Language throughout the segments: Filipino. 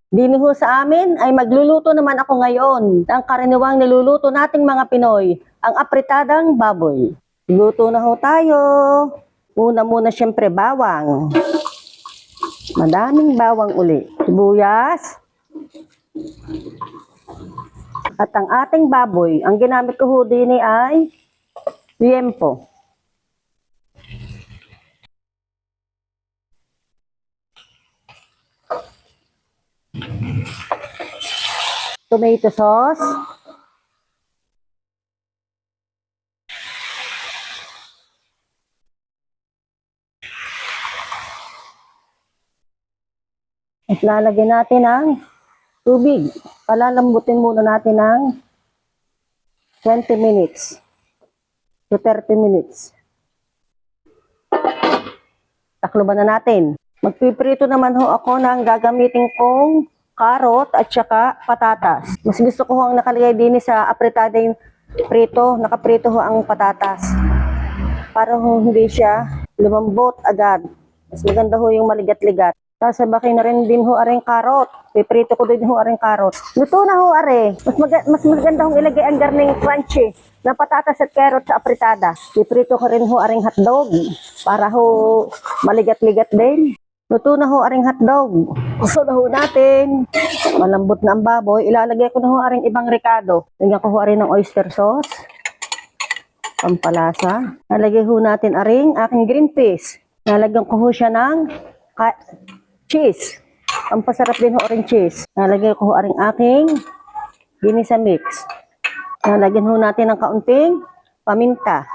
Dini ho sa amin ay magluluto naman ako ngayon ng karaniwang niluluto nating mga Pinoy, ang apritadang baboy. Luto na ho tayo. Una muna syempre bawang. Madaming bawang uli. Sibuyas. At ang ating baboy, ang ginamit ko ho din ay liempo. Tomato sauce. At lalagyan natin ng tubig. Palalambutin muna natin ng 20 minutes to 30 minutes. Takloban na natin. Magpiprito naman ho ako ng gagamitin kong karot at saka patatas. Mas gusto ko ho ang nakalagay din sa apritada yung prito. Nakaprito ho ang patatas. Para ho hindi siya lumambot agad. Mas maganda ho yung maligat-ligat. Sasabakay na rin din ho aring karot. Piprito ko din ho aring karot. Luto na ho are. Mas maganda hong ilagay ang garning crunchy na patatas at carrot sa apritada. Piprito ko rin ho aring hotdog para ho maligat-ligat din. Luto na ho aring hotdog. Uso na ho natin. Malambot na ang baboy. Ilalagay ko na ho aring ibang ricado. Lagyan ko ho aring ng oyster sauce. Pampalasa. Nalagay ho natin aring aking green peas. Nalagyan ko ho siya ng cheese. Pampasarap din ho aring cheese. Nalagay ko ho aring aking ginisa mix. Nalagyan ho natin ng kaunting paminta.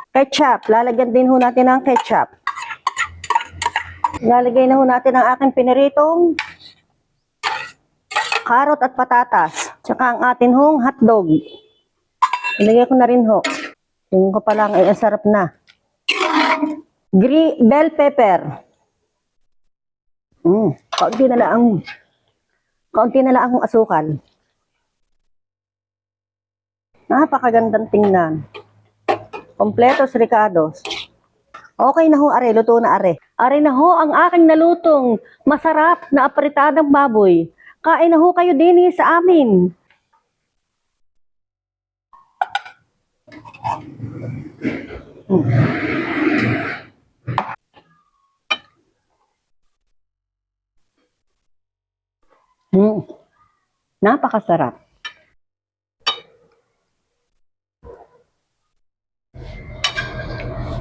Ketchup. Lalagyan din ho natin ng ketchup. Lalagay na ho natin ang aking piniritong karot at patatas. Tsaka ang atin hong hotdog. Ilagay ko na rin ho. Tingin ko pa lang ay sarap na. Bell pepper. Kaunti na lang ang asukal. Napakagandang tingnan. Kompletos ricados. Okay na ho, are. Luto na, are. Are na ho ang aking nalutong masarap na apritadang baboy. Kain na ho kayo din sa amin. Napakasarap.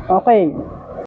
Okay.